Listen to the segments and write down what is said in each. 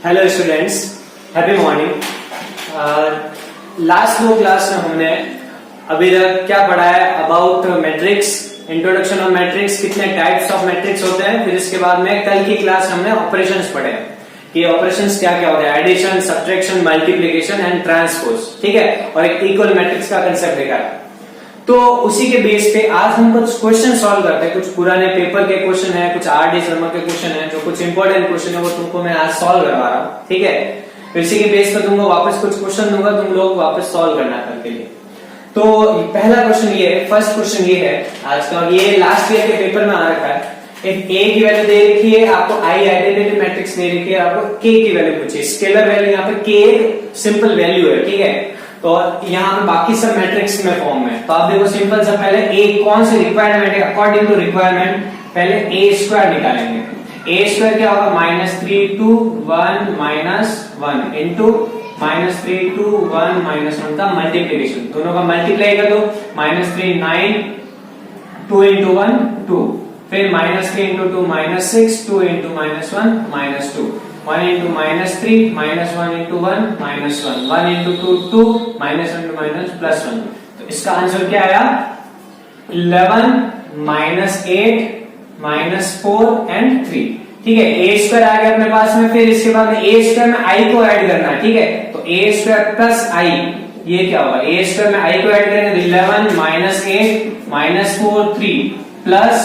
Hello students, happy morning. Last दो class में हमने अभी तक क्या पढ़ा है about matrix, introduction of matrix, कितने टाइप्स ऑफ मैट्रिक्स होते हैं। फिर इसके बाद में कल की क्लास हमने ऑपरेशंस पढ़े कि ऑपरेशंस क्या क्या होते हैं, addition, subtraction, multiplication and transpose, ठीक है। और एक इक्वल मैट्रिक्स का कंसेप्ट देखा है। तो उसी के बेस पे आज हम कुछ क्वेश्चन सॉल्व करते हैं। कुछ पुराने पेपर के क्वेश्चन है, कुछ आर.डी. शर्मा के क्वेश्चन है, जो कुछ इंपॉर्टेंट क्वेश्चन है वो तुमको मैं आज सॉल्व करवा रहा हूँ, ठीक है। तो इसी के बेस पे तुमको वापस कुछ क्वेश्चन दूंगा, तुम लोग वापस सॉल्व करना कल के लिए। तो पहला क्वेश्चन ये है, फर्स्ट क्वेश्चन ये है आज का, ये लास्ट ईयर के पेपर में आ रखा है। एक ए की वैल्यू दे रखी है आपको, आई आइडेंटिटी मैट्रिक्स दे रखी है आपको, के की वैल्यू पूछी, स्केलर वैल्यू यहाँ पे के एक सिंपल वैल्यू है, ठीक है। तो यहाँ पे बाकी सब मैट्रिक्स में फॉर्म में, तो आप देखो सिंपल सा पहले ए कौन से रिक्वायरमेंट है, अकॉर्डिंग टू रिक्वायरमेंट पहले ए स्क्वायर निकालेंगे। ए स्क्वायर क्या होगा, -3 to 1 - 1 इंटू -3 to 1 - 1 का मल्टीप्लीकेशन, दोनों का मल्टीप्लाई कर दो, -3 9, 2 into 1 2, फिर -3 into 2 -6, 2 into -1 -2, 1 into -3 -1 into 1 -1, 1 into 2 2, -1 into +1। तो इसका आंसर क्या आया, 11 -8 -4 and 3, ठीक है। ए स्क्वायर आ गया अपने पास में। फिर इसके बाद में ए स्क्वायर में आई को ऐड करना है, ठीक है। तो ए स्क्वायर प्लस आई, ये क्या होगा, ए स्क्वायर में आई को ऐड करेंगे, 11 -8 -4 3 प्लस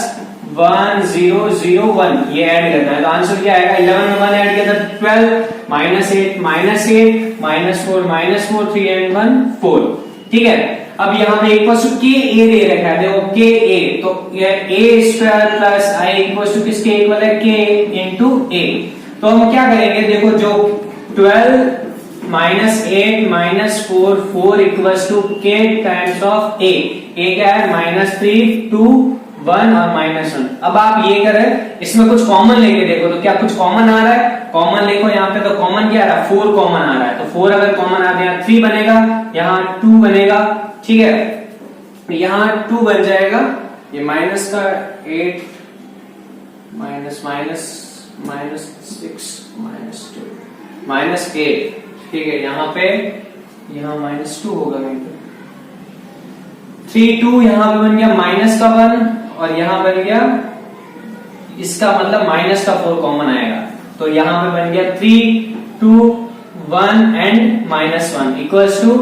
1 0 0 1, ये ऐड करना है। तो आंसर क्या आएगा, 11 में 1 ऐड किया था 12 -8 -4 -4 3 and 1 4, ठीक है। अब यहाँ पे इक्वल टू के ए दे रखा है, देखो के ए, तो ये A square plus I equal to किसके इक्वल है, के इंटू ए। तो हम क्या करेंगे, देखो जो 12 -8 -4 4 इक्वल टू के टाइम्स ऑफ ए क्या है, -3 2 1 और -1। अब आप ये करें, इसमें कुछ कॉमन लेके देखो, तो क्या कुछ कॉमन आ रहा है, कॉमन देखो यहाँ पे, तो कॉमन क्या आ रहा है, 4 कॉमन आ रहा है। तो 4 अगर कॉमन आ गया, 3 बनेगा, यहाँ 2 बनेगा, ठीक है। यहाँ 2 बन जाएगा, ये माइनस का 8 -6 -2 -8, ठीक है। यहाँ पे यहाँ -2 होगा, 3 2 यहाँ पे बन गया माइनस का 1, और यहाँ बन गया इसका मतलब माइनस का 4 कॉमन आएगा। तो यहाँ पे बन गया 3 2 1 एंड -1 इक्वल्स टू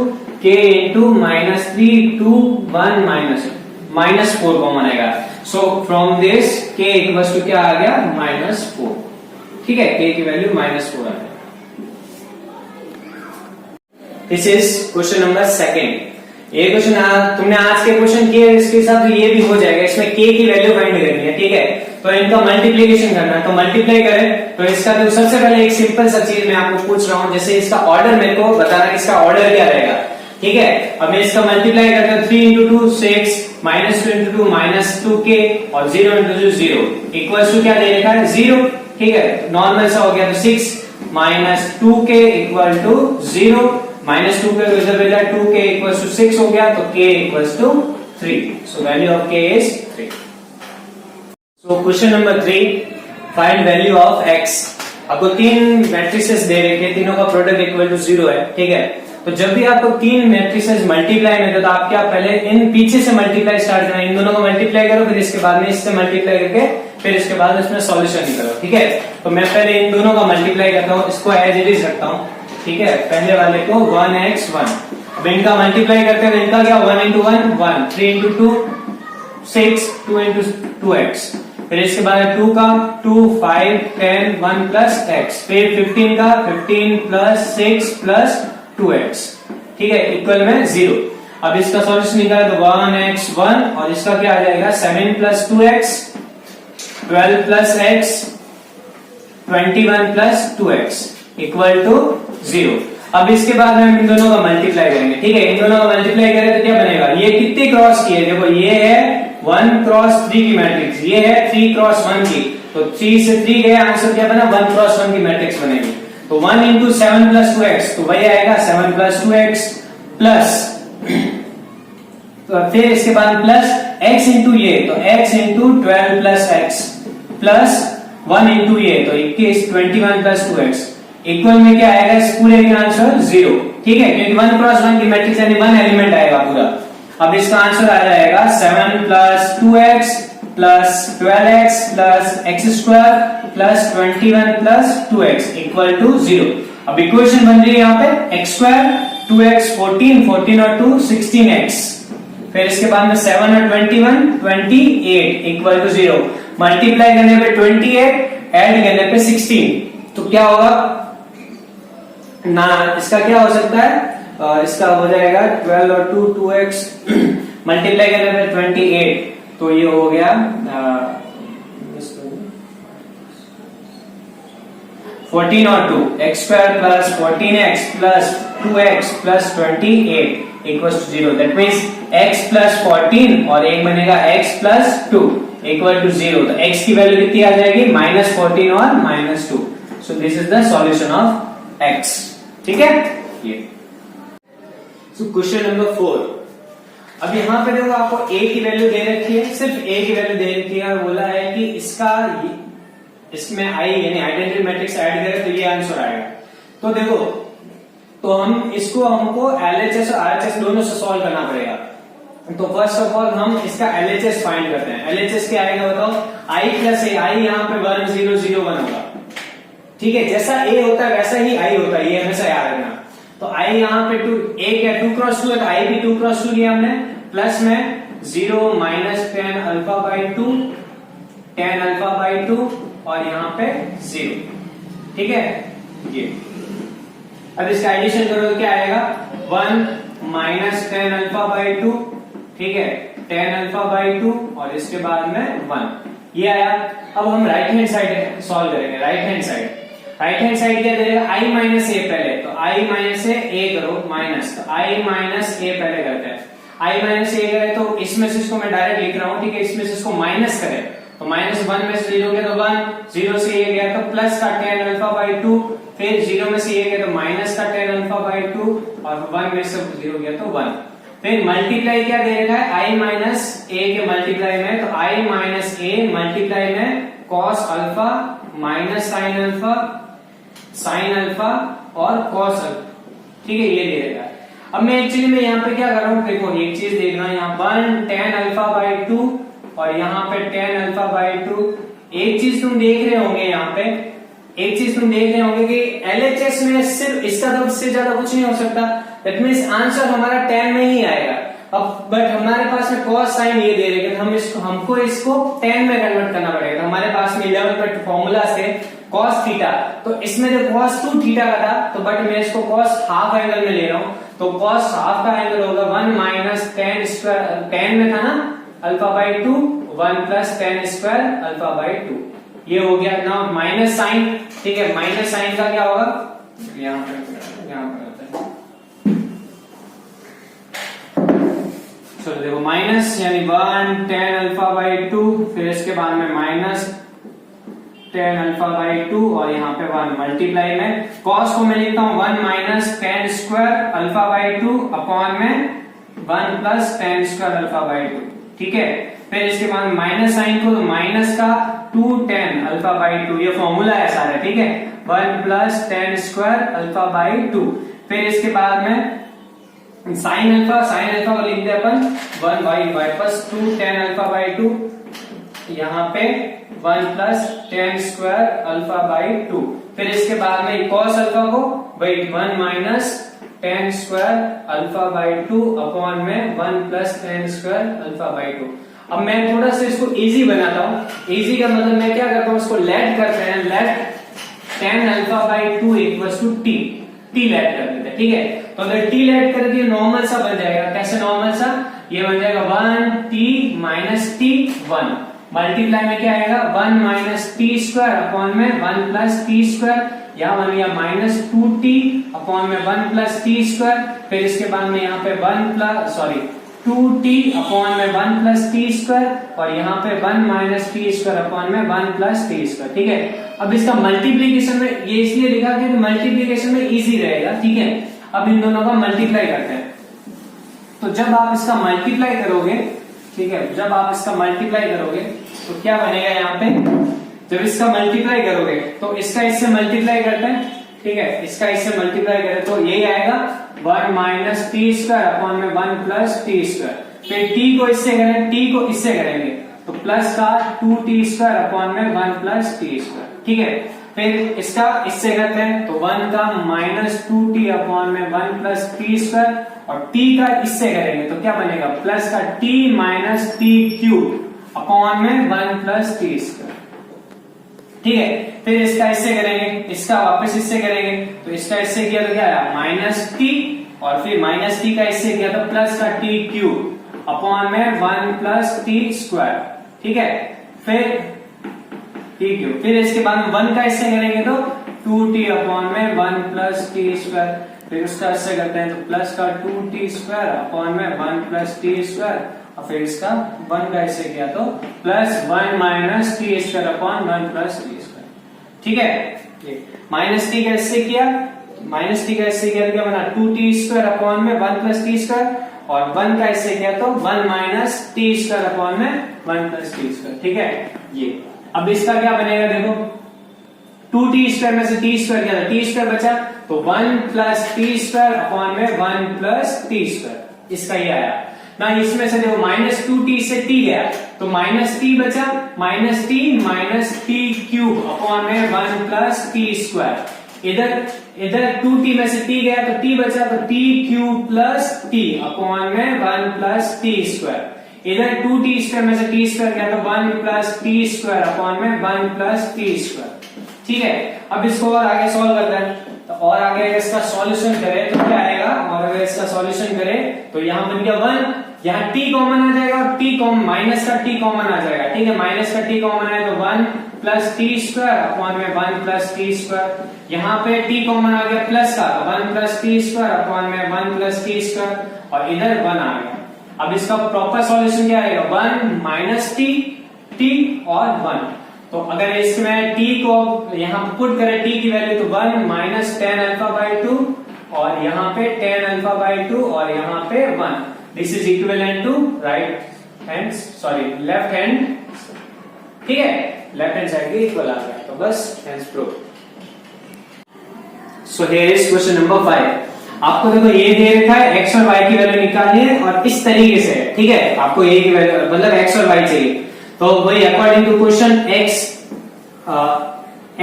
के इंटू -3 2 1 -4 कॉमन आएगा। सो फ्रॉम दिस के इक्वल्स टू क्या आ गया, -4, ठीक है। के की वैल्यू -4 आ गया। This is question number second. ये क्वेश्चन तुमने आज के क्वेश्चन किए, इसके साथ ये भी हो जाएगा। इसमें के की वैल्यू फाइंड करनी है, ठीक है। तो इनका मल्टीप्लिकेशन करना है, तो मल्टीप्लाई करें। तो इसका तो सबसे पहले एक सिंपल सा चीज मैं आपको पूछ रहा हूं, जैसे इसका ऑर्डर मेरे को बताना कि इसका ऑर्डर क्या रहेगा, ठीक है। अब मैं इसका मल्टीप्लाई करता हूं, 3 into 2 6, -2 into 2 -2k और 0 into 2 0 इक्वल्स टू क्या दे रखा है, 0, ठीक है। नॉर्मल सा हो गया, तो 6 -2k इक्वल टू 0, -2 के इधर भेजा, 2k इक्वल्स टू 6 हो गया, तो k equals to 3। So value of k is 3। So question number 3, find value of x। आपको 3 मैट्रिसेस दे रखे, तीनों का प्रोडक्ट इक्वल टू 0 है, ठीक है। तो जब भी आपको 3 मैट्रिसेस मल्टीप्लाई में, तो आप क्या पहले इन पीछे से मल्टीप्लाई स्टार्ट करना, इन दोनों को मल्टीप्लाई करो, फिर इसके बाद में इससे मल्टीप्लाई करके फिर इसके बाद इसमें सॉल्यूशन निकालो, ठीक है। तो मैं पहले इन दोनों का मल्टीप्लाई करता हूँ, इसको एज इट इज रखता हूँ, ठीक है। पहले वाले को 1x1, अब इनका मल्टीप्लाई करते हैं, इनका क्या 1 into 1 1, 3 into 2 6, 2 into 2x, फिर इसके बाद 2 का 2 5 10 1 प्लस x, फिर 15 का 15 प्लस 6 प्लस 2x, ठीक है, इक्वल में 0। अब इसका सॉल्यूशन निकाले तो 1x1, और इसका क्या आ जाएगा 7 plus 2x 12 plus x 21 plus 2x equal to 0। अब इसके बाद हम इन दोनों का मल्टीप्लाई करेंगे, ठीक है। इन दोनों का मल्टीप्लाई करें तो क्या बनेगा, ये कितने क्रॉस की है, देखो ये है 1 क्रॉस 3 की मैट्रिक्स, ये है 3 क्रॉस 1 की, तो 3 से 3 गया, आंसर क्या बना, 1 क्रॉस 1 की मैट्रिक्स बनेगी। तो 1 into 7 plus 2x, तो वही आएगा 7 plus 2x प्लस, तो फिर इसके बाद प्लस x इंटू ये, तो x into 12 plus x plus 1 into ये, तो 21 21 प्लस 2x इक्वल में क्या आएगा इस पूरे का आंसर 0, ठीक है, क्योंकि 1 क्रॉस 1 की मैट्रिक्स यानी 1 एलिमेंट आएगा पूरा। अब इसका आंसर आ जाएगा 7 plus 2x plus 12x plus x square plus 21 plus 2x equal to 0। अब इक्वेशन बन रही है यहाँ पे x स्क्वायर 2x 14, 14 और 2 16x, फिर इसके बाद में 7 और 21 28 इक्वल टू 0। मल्टीप्लाई करने पे 28, ऐड करने पे 16, तो क्या होगा ना, इसका क्या हो सकता है, इसका हो जाएगा 12 और 2 2x मल्टीप्लाई करने पे 28, तो ये हो गया 14 और 2 x square plus 14x plus 2x plus 28 equal to 0। That means x plus 14 और एक बनेगा x प्लस 2 इक्वल टू 0। तो x की वैल्यू कितनी आ जाएगी, -14 और -2। So this is the solution of x, ठीक है ये। सो क्वेश्चन नंबर 4। अब यहाँ पे देखो आपको a की वैल्यू दे रखी है, सिर्फ a की वैल्यू दे रखी है और बोला है कि इसमें i यानी आइडेंटिटी मैट्रिक्स ऐड करें तो ये आंसर आएगा। तो देखो, तो हमको LHS और RHS दोनों से सॉल्व करना पड़ेगा। तो फर्स्ट ऑफ ऑल हम इसका LHS फाइंड करते हैं। LHS क्या आएगा बताओ, i प्लस a, i यहाँ पे 1 0 0 1 होगा, ठीक है, जैसा a होता है वैसा ही i होता है, ये हमेशा याद रखना। तो i यहाँ पे 2, a क्या 2 क्रॉस 2 है, तो i भी 2 क्रॉस 2 लिया हमने, प्लस में 0 minus tan alpha by 2, tan alpha by 2 और यहाँ पे 0, ठीक है ये। अब इसका एडिशन करो तो क्या आएगा, 1 माइनस tan अल्फा बाई 2, ठीक है, tan अल्फा बाई 2 और इसके बाद में 1, ये आया। अब हम राइट हैंड साइड सॉल्व करेंगे। राइट हैंड साइड क्या देगा, i माइनस ए पहले, तो i माइनस ए करो माइनस, तो i माइनस ए पहले करते हैं। i माइनस ए करे तो इसमें से इसको मैं डायरेक्ट लिख रहा हूं, ठीक है, इसमें से इसको माइनस करें तो -1 में से 0 गया तो 1, 0 से ये गया तो प्लस का tan अल्फा बाई 2, फिर 0 में से ये गया तो माइनस का tan अल्फा बाई 2 और 1 में से 0 गया तो 1। फिर मल्टीप्लाई क्या दे रखा है, i माइनस ए के मल्टीप्लाई में, तो i माइनस ए मल्टीप्लाई में cos alpha minus sine alpha और cos अल्फा, ठीक है, ये दे रखा है। अब मैं एक्चुअली में यहाँ पे क्या कर रहा हूँ, देखो एक चीज देखना, यहाँ 1 tan अल्फा बाई 2 और यहाँ पे tan अल्फा बाई 2। एक चीज तुम देख रहे होंगे यहाँ पे, एक चीज तुम देख रहे होंगे कि LHS में सिर्फ इसका तो इससे ज्यादा कुछ नहीं हो सकता, दैट मींस आंसर हमारा tan में ही आएगा। अब बट हमारे पास में cos साइन ये दे रहे हैं, हमको इसको tan में कन्वर्ट करना पड़ेगा। तो हमारे पास में 11th में फॉर्मूला से cos थीटा, तो इसमें जो cos 2 थीटा का था, तो बट मैं इसको cos हाफ एंगल में ले रहा हूँ, तो cos हाफ का एंगल होगा 1 माइनस tan स्क्वायर, tan में था ना alpha by 2, 1 plus tan square alpha by 2, ये हो गया ना माइनस साइन, ठीक है, माइनस साइन का क्या होगा, यहाँ पर चलो देखो माइनस यानी 1 tan अल्फा बाई 2, फिर इसके बाद में माइनस tan अल्फा बाई 2 और यहाँ पे 1 मल्टीप्लाई में cos को मैं लिखता हूँ 1 minus tan square alpha by 2 upon में 1 plus tan square alpha by 2, ठीक है। फिर इसके बाद माइनस साइन को, तो माइनस का 2 tan अल्फा बाई 2, ये फॉर्मूला है सारा, ठीक है, 1 plus tan square alpha by 2। फिर इसके बाद में साइन अल्फा को लिखते हैं अपन 1 by plus 2 tan alpha by 2, यहाँ पे 1 plus tan square alpha by 2। फिर इसके बाद में cos अल्फा को भाई 1 minus tan square alpha by 2 upon में 1 plus tan square alpha by 2। अब मैं थोड़ा सा इसको इजी बनाता हूँ। इजी का मतलब मैं क्या करता हूँ, इसको लेट करते हैं, let tan alpha by 2 equals to t let कर देते हैं, ठीक है। तो अगर t लेट कर दिए नॉर्मल सा बन जाएगा, कैसे नॉर्मल सा, ये बन जाएगा 1t माइनस t 1, मल्टीप्लाई में क्या आएगा 1 माइनस टी स्क्वायर अपॉन में 1 प्लस टी स्क्वायर, यहाँ बन गया माइनस 2t अपॉन में 1 प्लस टी स्क्वायर। फिर इसके बाद में यहाँ पे 2t अपॉन में 1 प्लस टी स्क्वायर और यहाँ पे 1 माइनस टी स्क्वायर अपॉन में 1 प्लस टी स्क्वायर, ठीक है। अब इसका मल्टीप्लीकेशन में ये इसलिए लिखा कि मल्टीप्लीकेशन में इजी रहेगा, ठीक है। अब इन दोनों का मल्टीप्लाई करते हैं, तो जब आप इसका मल्टीप्लाई करोगे, ठीक है, जब आप इसका मल्टीप्लाई करोगे तो क्या बनेगा, यहाँ पे जब इसका मल्टीप्लाई करोगे तो इसका इससे मल्टीप्लाई करते हैं, ठीक है, इसका इससे मल्टीप्लाई करें तो यही आएगा 1 माइनस टी स्क्वायर अपॉन में 1 प्लस टी स्क्वायर। फिर टी को इससे करें, टी को इससे करेंगे तो प्लस का 2t स्क्वायर अपॉन में 1 प्लस टी स्क्वायर। ठीक है, फिर इसका इससे करते हैं तो 1 का माइनस 2t अपॉन में 1 प्लस टी स्क्वायर, और t का इससे करेंगे तो क्या बनेगा प्लस का t minus T cube upon में 1 प्लस टी स्क्वायर। ठीक है, फिर इसका इससे करेंगे, इसका वापस इससे करेंगे तो इसका इससे किया तो क्या आया माइनस टी, और फिर माइनस टी का इससे किया तो प्लस का टी क्यूब अपॉन में 1 प्लस टी स्क्वायर। ठीक है, फिर टी क्यूब, फिर इसके बाद में 1 का इससे करेंगे तो 2t अपॉन में 1 प्लस टी स्क्वायर, फिर उसका इससे करते हैं तो प्लस का 2t स्क्वायर अपॉन में 1 प्लस टी स्क्वायर, और फिर इसका 1 का इससे किया तो plus 1 minus T square upon 1 plus T square. ठीक है, माइनस टी का इससे किया, माइनस टी का इससे किया तो क्या बना 2t स्क्वायर अपॉन में 1 प्लस टी स्क्वायर, और 1 का इससे किया तो 1 माइनस टी स्क्वायर अपॉन में 1 प्लस टी स्क्वायर। ठीक है, ये अब इसका क्या बनेगा देखो 2t स्क्वायर में से t स्क्वायर क्या था, t स्क्वायर बचा तो 1 प्लस टी स्क्वायर अपॉन में 1 प्लस टी स्क्वायर, इसका ये आया ना। इसमें से देखो माइनस 2t से t गया तो माइनस t बचा, minus t minus T cube upon में 1 प्लस टी स्क्वायर, इधर 2t में से t गया तो t बचा तो t cube plus t upon में 1 प्लस टी स्क्वायर, इधर 2t स्क्वायर में से t स्क्वायर गया तो 1 प्लस टी स्क्वायर अपॉन में 1 प्लस टी स्क्वायर। ठीक है, अब इसको और आगे सॉल्व करते हैं तो और आगे अगर इसका सॉल्यूशन करें तो क्या आएगा, और अगर इसका सॉल्यूशन करें तो यहाँ बन गया 1, यहाँ t कॉमन आ जाएगा और t कॉमन माइनस का t कॉमन आ जाएगा। ठीक है, माइनस का t कॉमन आया तो 1 प्लस टी स्क्वायर अपॉन में 1 प्लस टी स्क्वायर, यहाँ पे t कॉमन आ गया प्लस का 1 प्लस टी स्क्वायर अपॉन में 1 प्लस टी स्क्वायर, और इधर 1 आ गया। अब इसका प्रॉपर सॉल्यूशन क्या आएगा 1 माइनस टी, t और 1, तो अगर इसमें t को यहाँ पुट करें t की वैल्यू तो 1 माइनस टेन अल्फा बाई 2, और यहाँ पे टेन अल्फा बाई 2 और यहाँ पे 1, this is equivalent to right hand left hand. ठीक है, लेफ्ट हैंड साइड के इक्वल आ गया, तो बस hands prove. So here is question number 5। आपको देखो ये दे रखा है x और y की वैल्यू निकालनी है और इस तरीके से, ठीक है, आपको ये की वैल्यू मतलब x और y चाहिए, तो वही according to question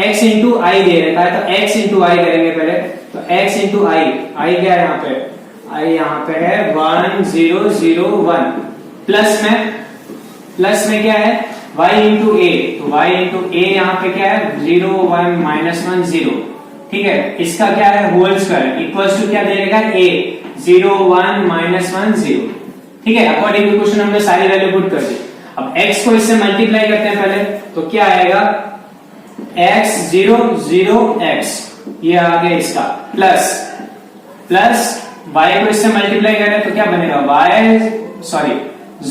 x into I दे रखा है तो x इंटू आई करेंगे पहले, तो x इंटू आई, आई क्या है यहाँ पे, आई यहाँ पे है 1001, प्लस में क्या है y इंटू ए, तो y इंटू ए यहाँ पे क्या है 0 1 माइनस 1 0। ठीक है, इसका क्या है होल स्क्वायर इक्वल्स टू क्या दे रखा है a 0 1 माइनस 1 0। ठीक है, अकॉर्डिंग टू क्वेश्चन हमने सारी वैल्यू पुट कर दी। अब x को इससे मल्टीप्लाई करते हैं पहले, तो क्या आएगा x 0 0 x, ये आ गया इसका प्लस y को इससे मल्टीप्लाई करें तो क्या बनेगा y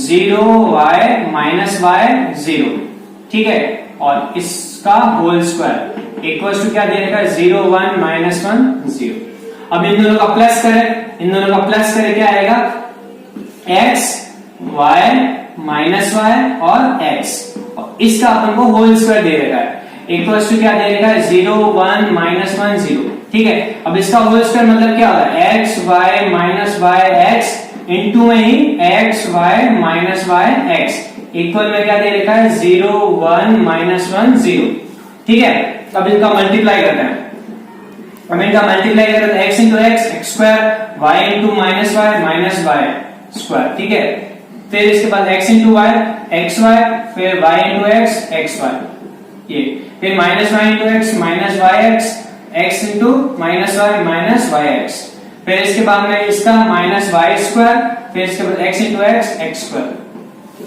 0 y माइनस y 0। ठीक है, और इसका होल स्क्वायर इक्वल्स टू क्या दे रखा है 0 1 माइनस 1 0। अब इन दोनों का प्लस करें क्या आएगा x y माइनस y और x, और इसका अपन को होल स्क्वायर दे रखा है इक्वल्स टू क्या दे रखा है 0 1 माइनस 1 0। ठीक है, अब इसका होल स्क्वायर मतलब क्या होता है x y minus y x into में ही x y minus y x equal में क्या दे रखा है 0 1 माइनस 1 0। ठीक है, अब इनका मल्टीप्लाई करते हैं, x into x square, y into minus y minus y square. ठीक है, फिर इसके बाद x into y x y, फिर y इंटू एक्स वाई, ये फिर minus y into x minus y x into minus y minus y x, फिर इसके बाद में इसका माइनस वाई स्क्वायर, फिर इसके बाद x into x square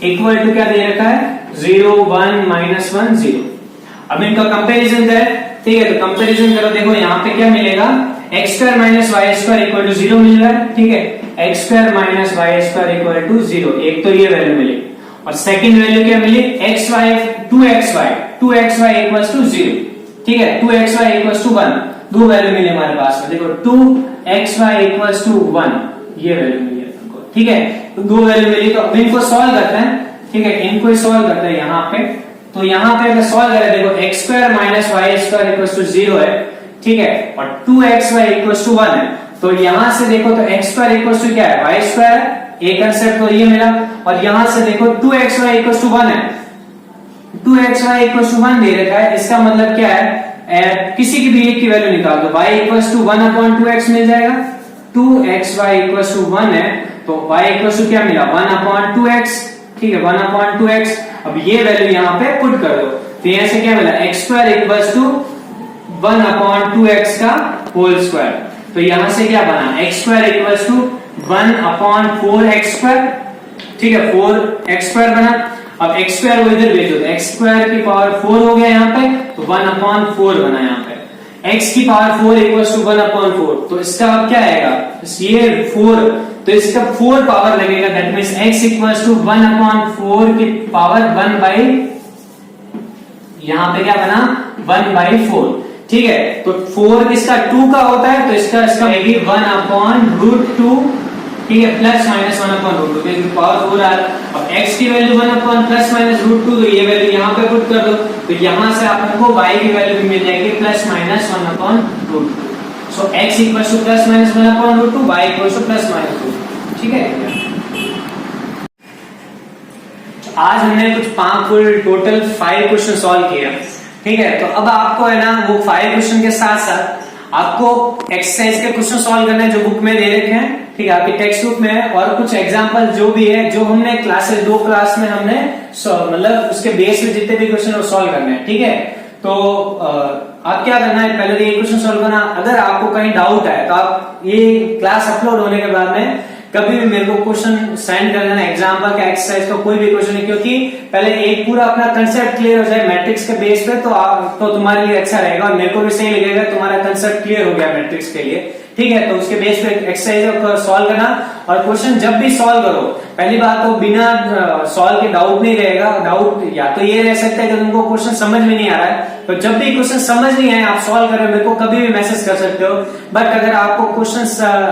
equal to क्या दे रखा है 0 1 माइनस 1 0। अब इनका कंपैरिजन करें, ठीक है, तो कंपैरिजन करो, देखो यहाँ पे क्या मिलेगा x square minus y square equal to 0 मिल रहा है। ठीक है, x square minus y square equal to 0, एक तो ये वैल्यू मिली, और सेकंड वैल्यू क्या मिली x y 2xy equals to 0। ठीक है, 2xy इक्वल्स टू 1, दो वैल्यू मिली हमारे पास में, देखो 2xy इक्वल्स टू 1, ये वैल्यू मिली है हमको। ठीक है, तो दो वैल्यू मिली, तो अब इनको सॉल्व करते हैं। ठीक है, इनको ही सॉल्व करते हैं यहाँ पे, तो यहाँ पे अगर सॉल्व करें, देखो x square minus y square equals to 0 है, ठीक है, और 2xy इक्वल टू 1 है। तो यहां से देखो तो x स्क्वायर इक्वल टू क्या है, y स्क्वायर, एक कंसेप्ट तो ये मिला। और यहां से देखो 2xy इक्वल टू 1 है, 2xy इक्वल टू 1 दे रखा है, इसका मतलब क्या है, किसी की भी एक की वैल्यू निकाल दो, y इक्वल टू 1/2x मिल जाएगा। 2xy इक्वल टू 1 है तो y इक्वल टू क्या मिला, 1/2x, ठीक है, 1/2x। अब ये वैल्यू यहां पे पुट कर दो, तो यहां से क्या मिला, x square equal to 1/2x का होल स्क्वायर। तो यहां से क्या बना, x square equal to 1/4x square, ठीक है, 4x स्क्वायर बना। अब x स्क्वायर वो इधर भेजो, x स्क्वायर की पावर 4 हो गया यहाँ पे, तो 1/4 बना यहाँ पे। x की पावर 4 इक्वल्स टू 1/4, तो इसका अब क्या आएगा, ये 4, तो इसका 4 पावर लगेगा, that means x equals to 1/4 की पावर 1 बाई, यहाँ पे क्या बना 1/4, ठीक है। तो 4 किसका 2 का होता है, तो इसका आएगी 1/√2, ठीक है, प्लस माइनस 1/√2, क्योंकि पावर 4 आ रहा है। अब x की वैल्यू 1 प्लस माइनस √2, तो ये वैल्यू यहाँ पे पुट कर दो, तो यहां से आपको y की वैल्यू भी मिल जाएगी प्लस माइनस 1/√2। सो x equals two plus minus 1/√2, y equals two plus minus 2, ठीक है। आज हमने कुछ 5 टोटल 5 क्वेश्चन सॉल्व किए, ठीक है। तो अब आपको है ना वो 5 क्वेश्चन के साथ साथ आपको एक्सरसाइज के क्वेश्चन सॉल्व करने हैं जो बुक में दे रखे हैं, ठीक है, आपकी टेक्स्ट बुक में है, और कुछ एग्जांपल जो भी है जो हमने क्लासेस 2 क्लास में हमने मतलब उसके बेस पे जितने भी क्वेश्चन वो सॉल्व करने हैं, ठीक है। तो आप क्या करना है, पहले तो ये क्वेश्चन सॉल्व करना। अगर आपको कहीं डाउट है तो आप ये क्लास अपलोड होने के बाद में कभी भी मेरे को क्वेश्चन सेंड कर देना, एग्जांपल का, एक्सरसाइज का, कोई भी क्वेश्चन है, क्योंकि पहले एक पूरा अपना कंसेप्ट क्लियर हो जाए मैट्रिक्स के बेस पे, तो तुम्हारे लिए अच्छा रहेगा, और मेरे को भी सही लगेगा तुम्हारा कंसेप्ट क्लियर हो गया मैट्रिक्स के लिए, ठीक है। तो उसके बेस पे एक्सरसाइज को सॉल्व करना, और क्वेश्चन जब भी सॉल्व करो, पहली बात तो बिना सॉल्व के डाउट नहीं रहेगा। डाउट या तो ये रह सकता है कि तुमको क्वेश्चन समझ में नहीं आ रहा है, तो जब भी क्वेश्चन समझ नहीं आए आप सॉल्व करें, मेरे को कभी भी मैसेज कर सकते हो। बट अगर आपको क्वेश्चन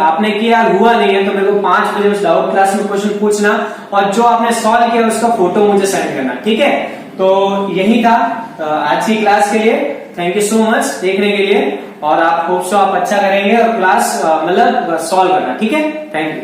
आपने किया हुआ नहीं है तो मेरे को 5 बजे उस डाउट क्लास में क्वेश्चन पूछना, और जो आपने सॉल्व किया उसका फोटो मुझे सेंड करना, ठीक है। तो यही था आज की क्लास के लिए। थैंक यू सो मच देखने के लिए, और आप होप सो आप अच्छा करेंगे और क्लास मतलब सॉल्व करना, ठीक है। Thank you.